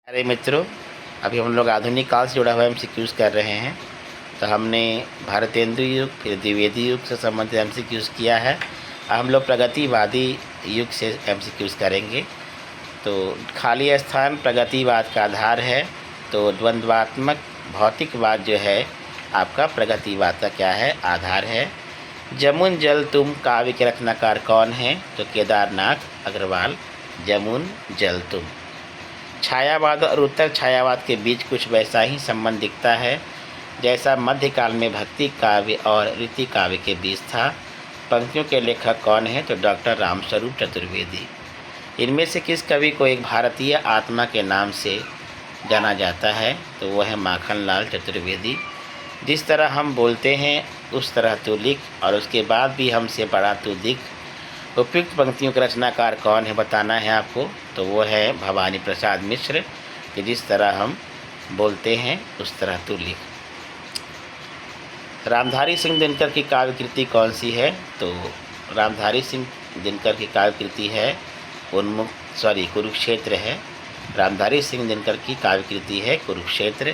अरे मित्रों, अभी हम लोग आधुनिक काल से जुड़ा हुआ एमसीक्यूज़ कर रहे हैं। तो हमने भारतेंदु युग फिर द्विवेदी युग से संबंधित एमसीक्यूज़ किया है। हम लोग प्रगतिवादी युग से एमसीक्यूज़ करेंगे। तो खाली स्थान प्रगतिवाद का आधार है। तो द्वंद्वात्मक भौतिकवाद जो है आपका प्रगतिवाद का क्या है, आधार है। जमुन जल तुम काव्य के रचनाकार कौन हैं? तो केदारनाथ अग्रवाल। जमुन जल तुम। छायावाद और उत्तर छायावाद के बीच कुछ वैसा ही संबंध दिखता है जैसा मध्यकाल में भक्ति काव्य और रीति काव्य के बीच था। पंक्तियों के लेखक कौन हैं? तो डॉक्टर रामस्वरूप चतुर्वेदी। इनमें से किस कवि को एक भारतीय आत्मा के नाम से जाना जाता है? तो वह है माखनलाल चतुर्वेदी। जिस तरह हम बोलते हैं उस तरह तू लिख, और उसके बाद भी हमसे बड़ा तू दिख। उपयुक्त पंक्तियों के रचनाकार कौन है बताना है आपको। तो वो है भवानी प्रसाद मिश्र कि जिस तरह हम बोलते हैं उस तरह तू लिख। रामधारी सिंह दिनकर की काव्य कृति कौन सी है? तो रामधारी सिंह दिनकर की काव्य कृति है कुरुक्षेत्र है। रामधारी सिंह दिनकर की काव्य कृति है कुरुक्षेत्र।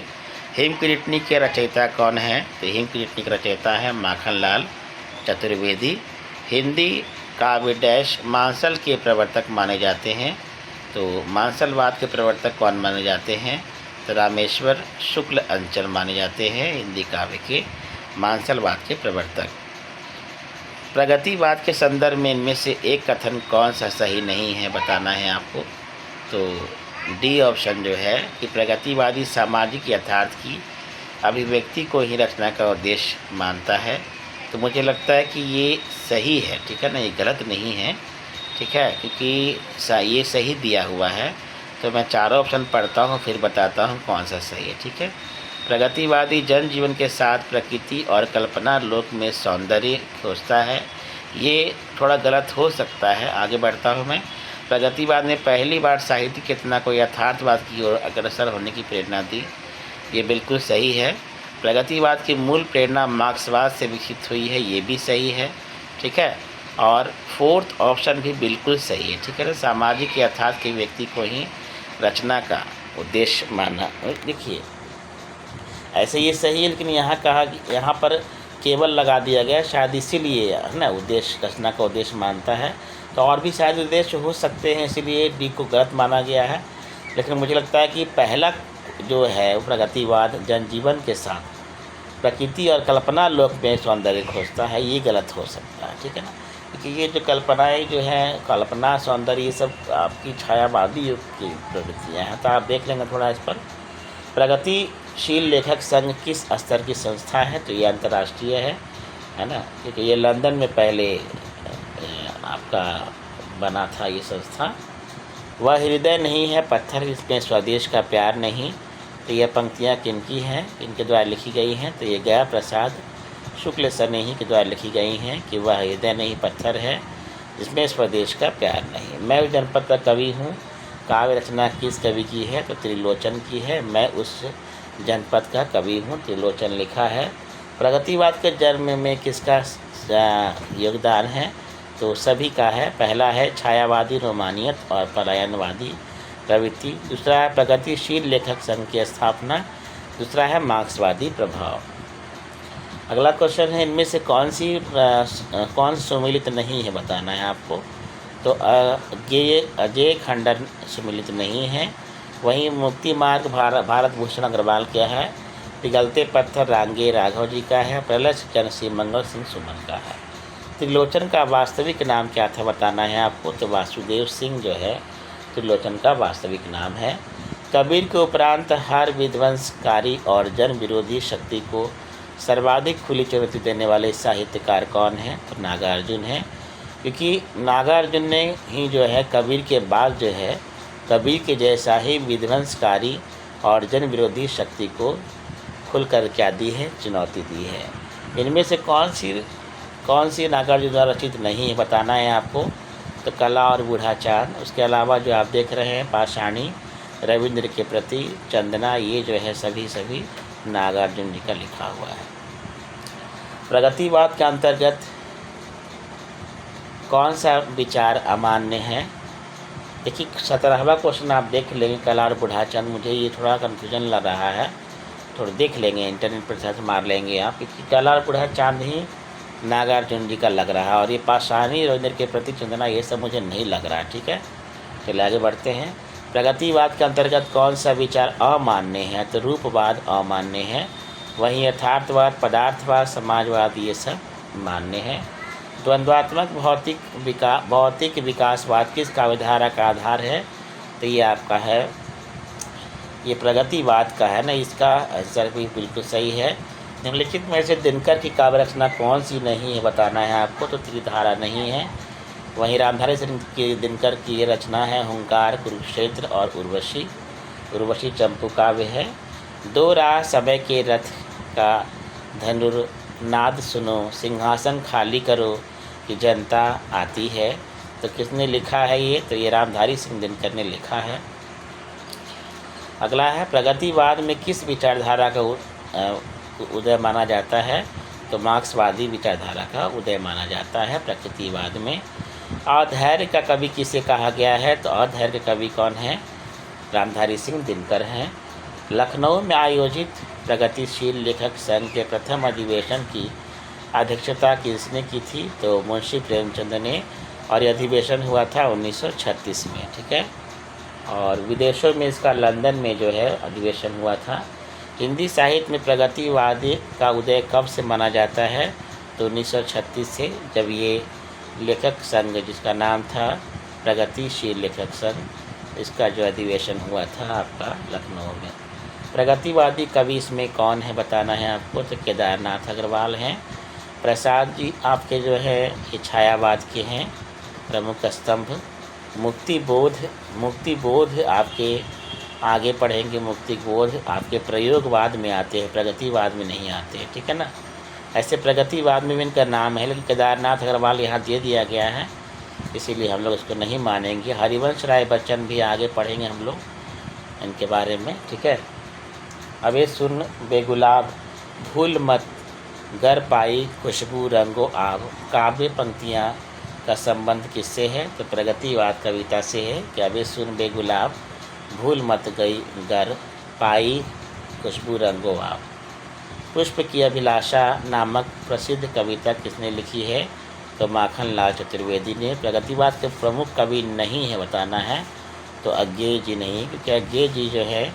हेमकृतनी के रचयिता कौन है? तो हेमकृतनी के रचयिता है माखनलाल चतुर्वेदी। हिंदी काव्य डैश मांसल के प्रवर्तक माने जाते हैं। तो मांसलवाद के प्रवर्तक कौन माने जाते हैं? तो रामेश्वर शुक्ल अंचल माने जाते हैं हिंदी काव्य के मांसलवाद के प्रवर्तक। प्रगतिवाद के संदर्भ में इनमें से एक कथन कौन सा सही नहीं है बताना है आपको। तो डी ऑप्शन जो है कि प्रगतिवादी सामाजिक यथार्थ की अभिव्यक्ति को ही रचना का उद्देश्य मानता है। तो मुझे लगता है कि ये सही है, ठीक है ना, ये गलत नहीं है, ठीक है, क्योंकि ये सही दिया हुआ है। तो मैं चारों ऑप्शन पढ़ता हूँ फिर बताता हूँ कौन सा सही है, ठीक है। प्रगतिवादी जनजीवन के साथ प्रकृति और कल्पना लोक में सौंदर्य खोजता है। ये थोड़ा गलत हो सकता है, आगे बढ़ता हूँ मैं। प्रगतिवाद ने पहली बार साहित्यिक चेतना को यथार्थवाद की ओर अग्रसर होने की प्रेरणा दी। ये बिल्कुल सही है। प्रगतिवाद की मूल प्रेरणा मार्क्सवाद से विकसित हुई है, ये भी सही है, ठीक है। और फोर्थ ऑप्शन भी बिल्कुल सही है, ठीक है ना। सामाजिक यथार्थ के व्यक्ति को ही रचना का उद्देश्य माना। देखिए ऐसे ये सही है, लेकिन यहाँ पर केवल लगा दिया गया, शायद इसीलिए है ना, उद्देश्य रचना का उद्देश्य मानता है। तो और भी शायद उद्देश्य हो सकते हैं, इसीलिए डी को गलत माना गया है। लेकिन मुझे लगता है कि पहला जो है प्रगतिवाद जनजीवन के साथ प्रकृति और कल्पना लोक में सौंदर्य खोजता है, ये गलत हो सकता है, ठीक है ना। क्योंकि ये जो कल्पनाएँ जो हैं, कल्पना सौंदर्य, ये सब आपकी छायावादी युग की प्रवृत्तियाँ हैं। तो आप देख लेंगे थोड़ा इस पर। प्रगतिशील लेखक संघ किस स्तर की संस्था है? तो ये अंतर्राष्ट्रीय है ना, क्योंकि ये लंदन में पहले आपका बना था ये संस्था। वह हृदय नहीं है पत्थर, इसमें स्वदेश का प्यार नहीं। तो यह पंक्तियाँ किनकी हैं, इनके द्वारा लिखी गई हैं? तो ये गया प्रसाद शुक्ल सनेही के द्वारा लिखी गई हैं कि वह हृदय नहीं पत्थर है जिसमें स्वदेश का प्यार नहीं। मैं उस जनपद का कवि हूँ। काव्य रचना किस कवि की है? तो त्रिलोचन की है। मैं उस जनपद का कवि हूँ, त्रिलोचन लिखा है। प्रगतिवाद के जन्म में किसका योगदान है? तो सभी का है। पहला है छायावादी रोमानियत और पलायनवादी प्रवृत्ति। दूसरा है प्रगतिशील लेखक संघ की स्थापना। दूसरा है मार्क्सवादी प्रभाव। अगला क्वेश्चन है, इनमें से कौन सम्मिलित नहीं है बताना है आपको। तो अजय खंडन सम्मिलित नहीं है। वहीं मुक्ति मार्ग भारत भूषण अग्रवाल क्या है? पिघलते पत्थर रांगे राघव जी का है। प्रलय जनश्री मंगल सिंह सुमन का है। त्रिलोचन का वास्तविक नाम क्या था बताना है आपको। तो वासुदेव सिंह जो है त्रिलोचन का वास्तविक नाम है। कबीर के उपरांत हर विध्वंसकारी और जन विरोधी शक्ति को सर्वाधिक खुली चुनौती देने वाले साहित्यकार कौन हैं? तो नागार्जुन हैं, क्योंकि नागार्जुन ने ही जो है कबीर के बाद जो है कबीर के जैसा ही विध्वंसकारी और जन विरोधी शक्ति को खुलकर क्या दी है? चुनौती दी है। इनमें से कौन सी नागार्जुन द्वारा रचित नहीं है बताना है आपको। तो कला और बूढ़ा चांद। उसके अलावा जो आप देख रहे हैं पाषाणी, रविंद्र के प्रति, चंदना, ये जो है सभी नागार्जुन जी का लिखा हुआ है। प्रगतिवाद के अंतर्गत कौन सा विचार अमान्य है? देखिए 17वां क्वेश्चन आप देख लेंगे, कलार बूढ़ा चंद, मुझे ये थोड़ा कन्फ्यूजन लग रहा है, थोड़ा देख लेंगे, इंटरनेट पर सर्च मार लेंगे आप, क्योंकि कलार बूढ़ा चांद ही नागार्जुन जी का लग रहा है, और ये पाषाणी रविंद्र के प्रति चंदना ये सब मुझे नहीं लग रहा। ठीक है, चलिए आगे बढ़ते हैं। प्रगतिवाद के अंतर्गत कौन सा विचार अमान्य है? तो रूपवाद अमान्य है, वहीं यथार्थवाद, पदार्थवाद, समाजवाद ये सब मान्य है। द्वंद्वात्मक भौतिक विकासवाद किस काव्यधारा का आधार है? तो ये आपका है, ये प्रगतिवाद का है ना, इसका आंसर भी बिल्कुल सही है। निम्नलिखित में से दिनकर की काव्य रचना कौन सी नहीं है बताना है आपको, तो त्रिधारा नहीं है। वहीं रामधारी सिंह की दिनकर की ये रचना है हुंकार, कुरुक्षेत्र और उर्वशी। उर्वशी चंपू काव्य है। दो राह समय के रथ का धनुर्नाद सुनो, सिंहासन खाली करो कि जनता आती है। तो किसने लिखा है ये? तो ये रामधारी सिंह दिनकर ने लिखा है। अगला है, प्रगतिवाद में किस विचारधारा का उदय माना जाता है? तो मार्क्सवादी विचारधारा का उदय माना जाता है प्रगतिवाद में। अधैर्य का कवि किसे कहा गया है? तो अधैर्य के कवि कौन है? रामधारी सिंह दिनकर हैं। लखनऊ में आयोजित प्रगतिशील लेखक संघ के प्रथम अधिवेशन की अध्यक्षता किसने की थी? तो मुंशी प्रेमचंद ने, और यह अधिवेशन हुआ था 1936 में। ठीक है, और विदेशों में इसका लंदन में जो है अधिवेशन हुआ था। हिंदी साहित्य में प्रगतिवादी का उदय कब से माना जाता है? तो 1936 से, जब ये लेखक संघ जिसका नाम था प्रगतिशील लेखक संघ, इसका जो अधिवेशन हुआ था आपका लखनऊ में। प्रगतिवादी कवि इसमें कौन है बताना है आपको, तो केदारनाथ अग्रवाल हैं। प्रसाद जी आपके जो है ये छायावाद के हैं प्रमुख स्तंभ। मुक्तिबोध आपके आगे पढ़ेंगे, मुक्तिबोध आपके प्रयोगवाद में आते हैं, प्रगतिवाद में नहीं आते हैं। ठीक है ना, ऐसे प्रगतिवाद में भी इनका नाम है, लेकिन केदारनाथ अग्रवाल यहाँ दे दिया गया है, इसीलिए हम लोग इसको नहीं मानेंगे। हरिवंश राय बच्चन भी आगे पढ़ेंगे हम लोग इनके बारे में। ठीक है, अबे सुन बेगुलाब भूल मत गर पाई खुशबू रंगो आब, काव्य पंक्तियाँ का संबंध किससे है? तो प्रगतिवाद कविता से है कि अबे सुन बेगुलाब भूल मत गई गर पाई खुशबू रंगो आब। पुष्प की अभिलाषा नामक प्रसिद्ध कविता किसने लिखी है? तो माखनलाल चतुर्वेदी ने। प्रगतिवाद के प्रमुख कवि नहीं है बताना है, तो अज्ञेय जी नहीं, क्योंकि अज्ञेय जी जो है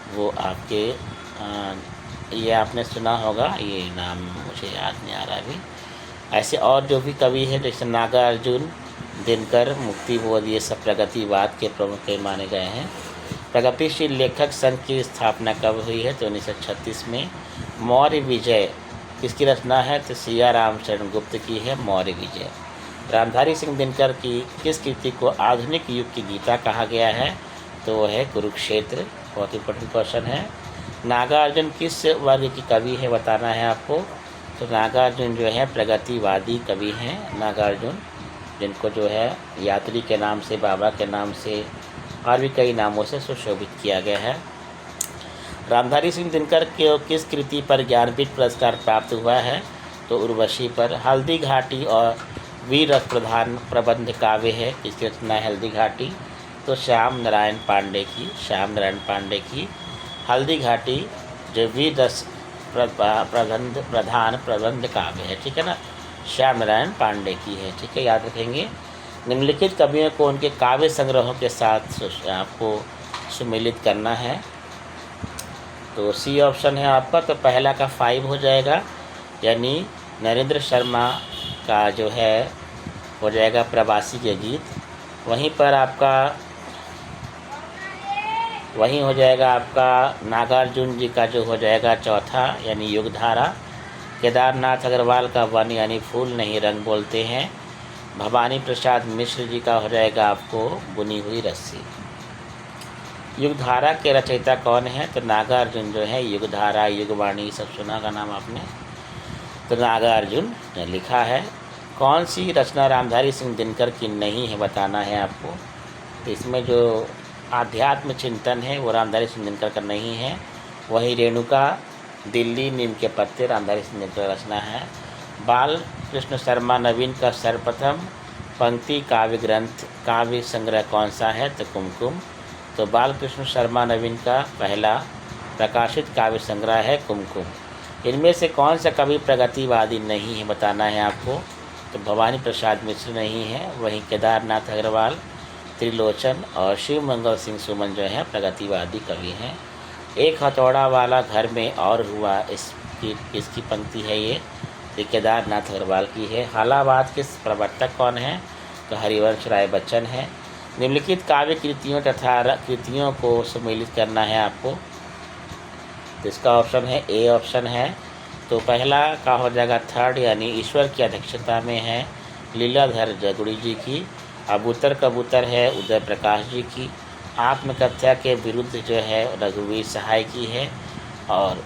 वो आपके ये आपने सुना होगा, ये नाम मुझे याद नहीं आ रहा अभी। ऐसे और जो भी कवि हैं जैसे नागार्जुन, दिनकर, मुक्तिबोध, ये सब प्रगतिवाद के प्रमुख माने गए हैं। प्रगतिशील लेखक संघ की स्थापना कब हुई है? तो 1936 में। मौर्य विजय किसकी रचना है? तो सिया रामचरण गुप्त की है मौर्य विजय। रामधारी सिंह दिनकर की किस कृति को आधुनिक युग की गीता कहा गया है? तो वह है कुरुक्षेत्र। बहुत इंपॉर्टेंट क्वेश्चन है। नागार्जुन किस वर्ग की कवि है बताना है आपको, तो नागार्जुन जो है प्रगतिवादी कवि हैं नागार्जुन, जिनको जो है यात्री के नाम से, बाबा के नाम से और भी कई नामों से सुशोभित किया गया है। रामधारी सिंह दिनकर के किस कृति पर ज्ञानपीठ पुरस्कार प्राप्त हुआ है? तो उर्वशी पर। हल्दी घाटी और वीर रस प्रधान प्रबंध काव्य है, किसकी रचना है हल्दी घाटी? तो श्याम नारायण पांडे की। हल्दी घाटी जो वीर रस प्रधान प्रबंध काव्य है, ठीक है ना, श्याम नारायण पांडे की है। ठीक है, याद रखेंगे। निम्नलिखित कवियों को उनके काव्य संग्रहों के साथ आपको सुमेलित करना है, तो सी ऑप्शन है आपका। तो पहला का 5 हो जाएगा, यानी नरेंद्र शर्मा का जो है हो जाएगा प्रवासी के गीत। वहीं हो जाएगा आपका नागार्जुन जी का जो हो जाएगा चौथा, यानी युगधारा। केदारनाथ अग्रवाल का वन यानी फूल नहीं रंग बोलते हैं। भवानी प्रसाद मिश्र जी का हो जाएगा आपको बुनी हुई रस्सी। युगधारा के रचयिता कौन है? तो नागार्जुन जो है युगधारा, युगवाणी सब सुना का नाम आपने, तो नागार्जुन ने लिखा है। कौन सी रचना रामधारी सिंह दिनकर की नहीं है बताना है आपको। तो इसमें जो आध्यात्म चिंतन है वो रामधारी सिंह दिनकर का नहीं है। वही रेणुका, दिल्ली, नीम के पत्ते रामधारी सिंह दिनकर रचना है। बाल कृष्ण शर्मा नवीन का सर्वप्रथम पंक्ति काव्य ग्रंथ काव्य संग्रह कौन सा है? तो कुमकुम। तो बालकृष्ण शर्मा नवीन का पहला प्रकाशित काव्य संग्रह है कुमकुम। इनमें से कौन सा कवि प्रगतिवादी नहीं है बताना है आपको? तो भवानी प्रसाद मिश्र नहीं है, वहीं केदारनाथ अग्रवाल, त्रिलोचन और शिव मंगल सिंह सुमन जो है प्रगतिवादी कवि हैं। एक हथौड़ा वाला घर में और हुआ, इसकी पंक्ति है ये केदारनाथ अग्रवाल की है। हालाबाद के प्रवर्तक कौन है? तो हरिवंश राय बच्चन है। निम्नलिखित काव्य कृतियों तथा कृतियों को सम्मिलित करना है आपको, तो इसका ऑप्शन है ए ऑप्शन है। तो पहला का हो जाएगा थर्ड, यानी ईश्वर की अध्यक्षता में है लीलाधर जगुड़ी जी की। अबूतर कबूतर है उदय प्रकाश जी की। आत्मकथ्या के विरुद्ध जो है रघुवीर सहाय की है। और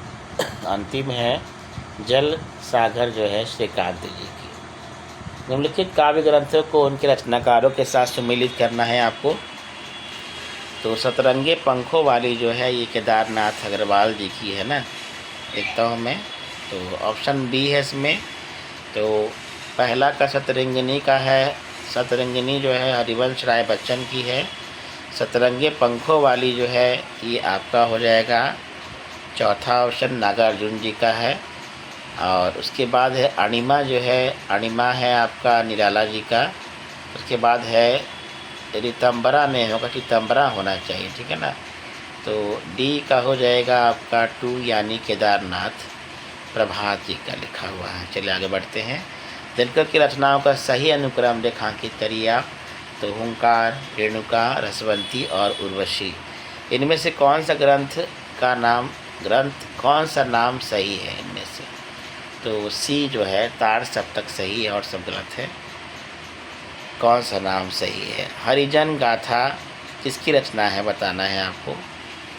अंतिम है जल सागर जो है श्रीकांत जी की। निम्नलिखित काव्य ग्रंथों को उनके रचनाकारों के साथ सम्मिलित करना है आपको। तो सतरंगे पंखों वाली जो है ये केदारनाथ अग्रवाल जी की है ना, देखता हूँ मैं। तो ऑप्शन बी है इसमें। तो पहला का सतरंगिनी का है, सतरंगिनी जो है हरिवंश राय बच्चन की है। सतरंगे पंखों वाली जो है ये आपका हो जाएगा चौथा ऑप्शन नागार्जुन जी का है। और उसके बाद है अणिमा जो है, अणिमा है आपका निराला जी का। उसके बाद है रितंबरा नहीं होगा, चितंबरा होना चाहिए, ठीक है ना। तो डी का हो जाएगा आपका 2, यानी केदारनाथ प्रभात जी का लिखा हुआ है। चलिए आगे बढ़ते हैं। दिनकर की रचनाओं का सही अनुक्रम रेखांकित करिए आप। तो हुंकार, रेणुका, रसवंती और उर्वशी, इनमें से कौन सा ग्रंथ कौन सा नाम सही है इनमें से? तो सी जो है तार सप्तक सही है और सब गलत है। कौन सा नाम सही है? हरिजन गाथा किसकी रचना है बताना है आपको।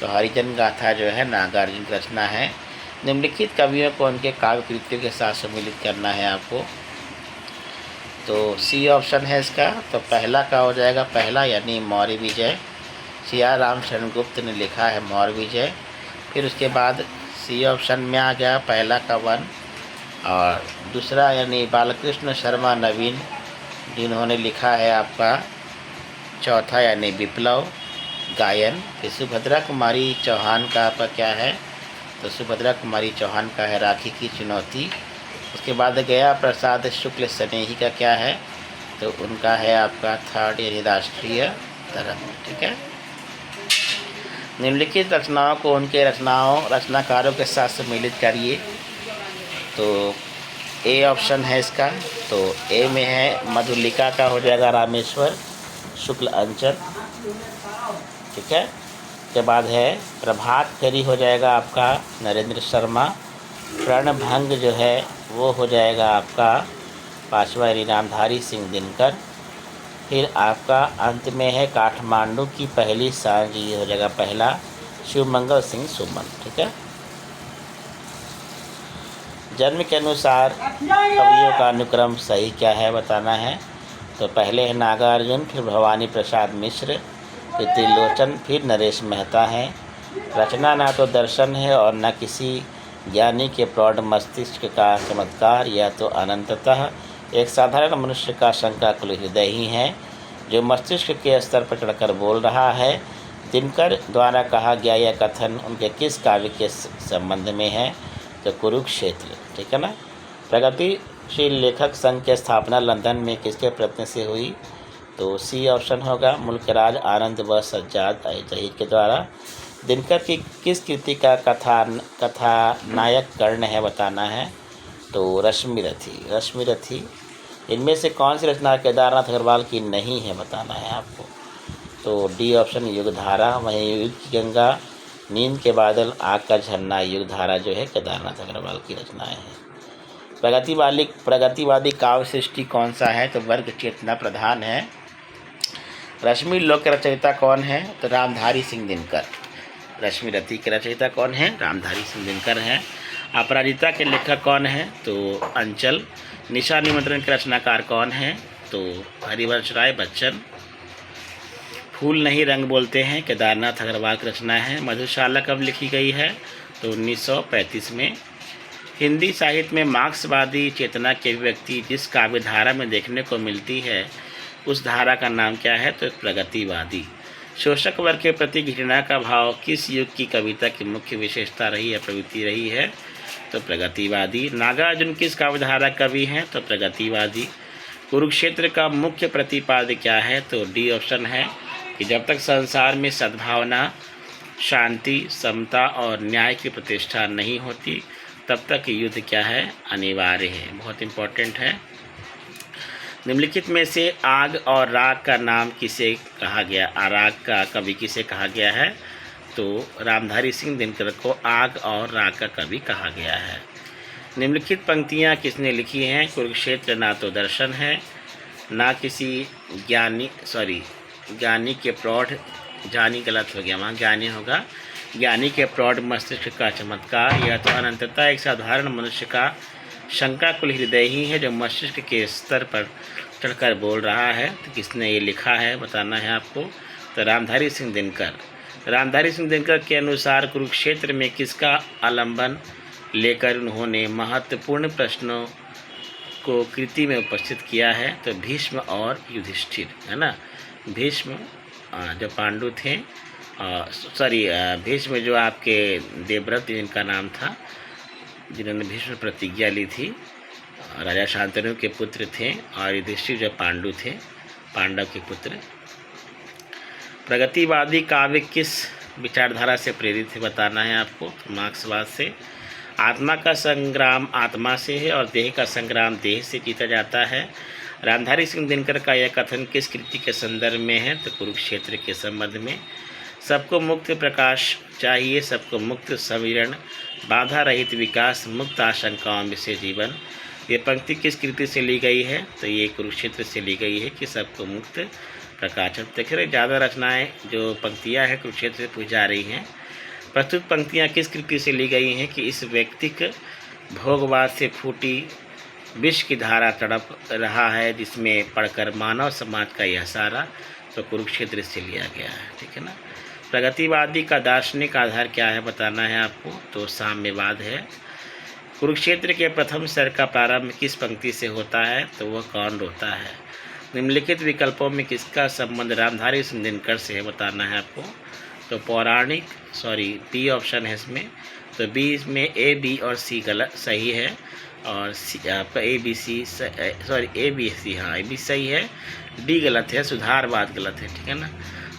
तो हरिजन गाथा जो है नागार्जुन की रचना है। निम्नलिखित कवियों को उनके काव्य कृतियों के साथ सम्मिलित करना है आपको। तो सी ऑप्शन है इसका। तो पहला का हो जाएगा पहला, यानी मौर्य विजय। सिया राम शरण गुप्त ने लिखा है मौर्य विजय। फिर उसके बाद सी ऑप्शन में आ गया पहला का 1। और दूसरा यानी बालकृष्ण शर्मा नवीन जिन्होंने लिखा है आपका चौथा, यानी विप्लव गायन। फिर सुभद्रा कुमारी चौहान का आपका क्या है? तो सुभद्रा कुमारी चौहान का है राखी की चुनौती। उसके बाद गया प्रसाद शुक्ल स्नेही का क्या है? तो उनका है आपका थर्ड, यानी राष्ट्रीय तरंग, ठीक है। निम्नलिखित रचनाओं को उनके रचनाकारों के साथ सम्मिलित करिए। तो ए ऑप्शन है इसका। तो ए में है मधुलिका का हो जाएगा रामेश्वर शुक्ल अंचल, ठीक है। के बाद है प्रभात फेरी हो जाएगा आपका नरेंद्र शर्मा। प्रणभंग जो है वो हो जाएगा आपका पांचवा, यानी रामधारी सिंह दिनकर। फिर आपका अंत में है काठमांडू की पहली सांझ, ये हो जाएगा पहला, शिवमंगल सिंह सुमन, ठीक है। जन्म के अनुसार कवियों का अनुक्रम सही क्या है बताना है। तो पहले है नागार्जुन, फिर भवानी प्रसाद मिश्र, फिर त्रिलोचन, फिर नरेश मेहता है। रचना ना तो दर्शन है और न किसी ज्ञानी के प्रौढ़ मस्तिष्क का चमत्कार, या तो अनंततः एक साधारण मनुष्य का शंकाकुल हृदय ही है जो मस्तिष्क के स्तर पर चढ़कर बोल रहा है। दिनकर द्वारा कहा गया यह कथन उनके किस काव्य के संबंध में है? तो कुरुक्षेत्र, ठीक है ना। प्रगतिशील लेखक संघ की स्थापना लंदन में किसके प्रयत्न से हुई? तो सी ऑप्शन होगा मुल्कराज आनंद व सज्जाद जहीर के द्वारा। दिनकर की किस कृति का कथानायक कर्ण है बताना है। तो रश्मि रथी। इनमें से कौन सी रचना केदारनाथ अग्रवाल की नहीं है बताना है आपको। तो डी ऑप्शन युगधारा। वहीं युग की गंगा, नींद के बादल, आग का झरना, युगधारा जो है केदारनाथ अग्रवाल की रचनाएं हैं। प्रगतिवादी काव्य सृष्टि कौन सा है? तो वर्ग चेतना प्रधान है। रश्मि लोक के रचयिता कौन है? तो रामधारी सिंह दिनकर। रश्मि रथी के रचयिता कौन है? रामधारी सिंह दिनकर हैं। अपराजिता के लेखक कौन है? तो अंचल। निशा निमंत्रण के रचनाकार कौन है? तो हरिवंश राय बच्चन। फूल नहीं रंग बोलते हैं केदारनाथ अग्रवाल की रचना है। मधुशाला कब लिखी गई है? तो 1935 में। हिंदी साहित्य में मार्क्सवादी चेतना की अभिव्यक्ति जिस काव्यधारा में देखने को मिलती है उस धारा का नाम क्या है? तो प्रगतिवादी। शोषक वर्ग के प्रति घृणा का भाव किस युग की कविता की मुख्य विशेषता रही है, प्रवृत्ति रही है? तो प्रगतिवादी। नागार्जुन किस काव्यधारा कवि हैं? तो प्रगतिवादी। कुरुक्षेत्र का मुख्य प्रतिपाद्य क्या है? तो डी ऑप्शन है कि जब तक संसार में सद्भावना, शांति, समता और न्याय की प्रतिष्ठा नहीं होती तब तक युद्ध क्या है? अनिवार्य है। बहुत इम्पोर्टेंट है। निम्नलिखित में से आग और राग का नाम किसे कहा गया? राग का कवि किसे कहा गया है? तो रामधारी सिंह दिनकर को आग और राग का कवि कहा गया है। निम्नलिखित पंक्तियाँ किसने लिखी हैं? कुरुक्षेत्र ना तो दर्शन है, ना किसी ज्ञानी के प्रौढ़, जानी गलत हो गया, वहाँ ज्ञानी होगा, ज्ञानी के प्रौढ़ मस्तिष्क का चमत्कार, यह तो अनंतता एक साधारण मनुष्य का शंकाकुल हृदय ही है जो मस्तिष्क के स्तर पर चढ़कर बोल रहा है। तो किसने ये लिखा है बताना है आपको? तो रामधारी सिंह दिनकर। रामधारी सिंह दिनकर के अनुसार कुरुक्षेत्र में किसका आलंबन लेकर उन्होंने महत्वपूर्ण प्रश्नों को कृति में उपस्थित किया है? तो भीष्म और युधिष्ठिर, है ना। भीष्म जो पांडु थे, भीष्म जो आपके देवव्रत जिनका नाम था, जिन्होंने भीष्म प्रतिज्ञा ली थी, राजा शांतनु के पुत्र थे, और युधिष्ठिर जो पांडु थे, पांडव के पुत्र। प्रगतिवादी काव्य किस विचारधारा से प्रेरित है बताना है आपको? मार्क्सवाद से। आत्मा का संग्राम आत्मा से है और देह का संग्राम देह से जीता जाता है। रामधारी सिंह दिनकर का यह कथन किस कृति के संदर्भ में है? तो कुरुक्षेत्र के संबंध में। सबको मुक्त प्रकाश चाहिए, सबको मुक्त समीरण, बाधा रहित विकास, मुक्त आशंकाओं में से जीवन। ये पंक्ति किस कृति से ली गई है? तो ये कुरुक्षेत्र से ली गई है कि सबको मुक्त प्रकाश। देखिए ज़्यादा रचनाएं जो पंक्तियां हैं कुरुक्षेत्र से पूछी जा रही हैं। प्रस्तुत पंक्तियां किस कृति से ली गई हैं? कि इस व्यक्तिक भोगवाद से फूटी विष की धारा तड़प रहा है जिसमें पढ़कर मानव समाज का यह सारा। तो कुरुक्षेत्र से लिया गया है, ठीक है ना। प्रगतिवादी का दार्शनिक आधार क्या है बताना है आपको? तो साम्यवाद है। कुरुक्षेत्र के प्रथम स्वर का प्रारंभ किस पंक्ति से होता है? तो वह कौन रोता है। निम्नलिखित विकल्पों में किसका संबंध रामधारी सिंह दिनकर से है बताना है आपको? तो पौराणिक, बी ऑप्शन है इसमें। तो बी में ए, बी और सी गलत सही है, और सी आपका A B C A B C, हाँ ए बी सही है, डी गलत है, सुधारवाद गलत है, ठीक है ना।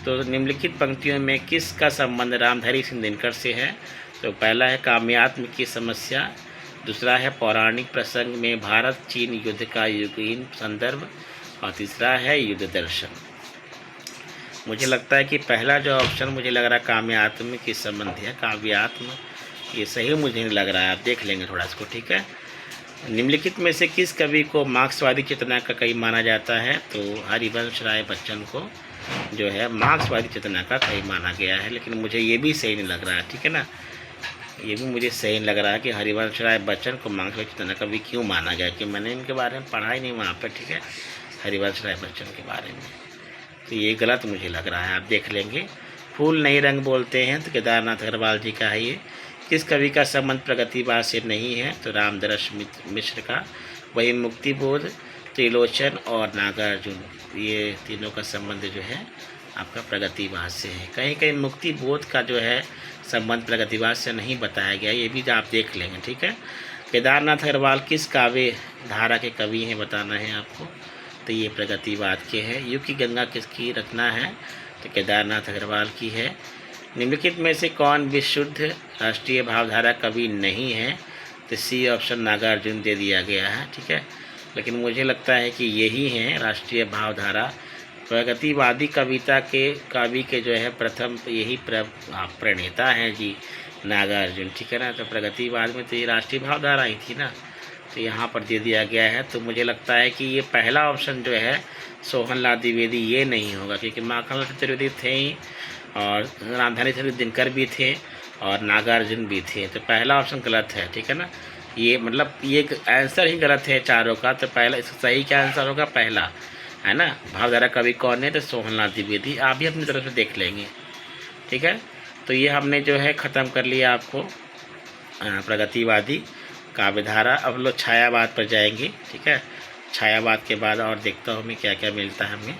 तो निम्नलिखित पंक्तियों में किसका संबंध रामधारी सिंह दिनकर से है? तो पहला है काम्यात्म की समस्या, दूसरा है पौराणिक प्रसंग में भारत चीन युद्ध का युगहीन संदर्भ, और तीसरा है युद्ध दर्शन। मुझे लगता है कि पहला जो ऑप्शन मुझे लग रहा है काम्यात्म की संबंध है, काव्यात्म, ये सही मुझे नहीं लग रहा है, आप देख लेंगे थोड़ा इसको, ठीक है। निम्नलिखित में से किस कवि को मार्क्सवादी चेतना का कवि माना जाता है? तो हरिवंश राय बच्चन को जो है मार्क्सवादी चेतना का कवि माना गया है, लेकिन मुझे ये भी सही नहीं लग रहा है, ठीक है ना। ये भी मुझे सही नहीं लग रहा है कि हरिवंश राय बच्चन को मार्क्सवादी चेतना का कवि क्यों माना गया, कि मैंने इनके बारे में पढ़ा ही नहीं वहाँ पर, ठीक है, हरिवंश राय बच्चन के बारे में। तो ये गलत मुझे लग रहा है, आप देख लेंगे। फूल नहीं रंग बोलते हैं, तो केदारनाथ अग्रवाल जी का है ये। किस कवि का संबंध प्रगतिवाद से नहीं है? तो रामदरस मिश्र का। वही मुक्तिबोध, त्रिलोचन और नागार्जुन, ये तीनों का संबंध जो है आपका प्रगतिवाद से है। कहीं कहीं मुक्तिबोध का जो है संबंध प्रगतिवाद से नहीं बताया गया, ये भी आप देख लेंगे, ठीक है। केदारनाथ अग्रवाल किस काव्य धारा के कवि हैं बताना है आपको? तो ये प्रगतिवाद के हैं। युग की गंगा किसकी रचना है? तो केदारनाथ अग्रवाल की है। निम्नलिखित में से कौन विशुद्ध राष्ट्रीय भावधारा कवि नहीं है? तो सी ऑप्शन नागार्जुन दे दिया गया है, ठीक है, लेकिन मुझे लगता है कि यही हैं राष्ट्रीय भावधारा। प्रगतिवादी कविता के कवि के जो है प्रथम यही प्रणेता हैं जी नागार्जुन, ठीक है ना। तो प्रगतिवाद में तो ये राष्ट्रीय भावधारा ही थी ना, तो यहाँ पर दे दिया गया है। तो मुझे लगता है कि ये पहला ऑप्शन जो है सोहनलाल द्विवेदी ये नहीं होगा, क्योंकि माखनलाल चतुर्वेदी थे ही, और रामधारी सिंह दिनकर भी थे, और नागार्जुन भी थे। तो पहला ऑप्शन गलत है, ठीक है ना। ये मतलब ये आंसर ही गलत है चारों का। तो पहला इसका सही क्या आंसर होगा? पहला, है ना। भावधारा कवि कौन है? तो सोहनलाल द्विवेदी। आप भी अपनी तरफ से देख लेंगे, ठीक है। तो ये हमने जो है ख़त्म कर लिया आपको प्रगतिवादी काव्यधारा। अब लोग छायावाद पर जाएंगे, ठीक है। छायावाद के बाद और देखता हूँ मैं क्या क्या मिलता है हमें।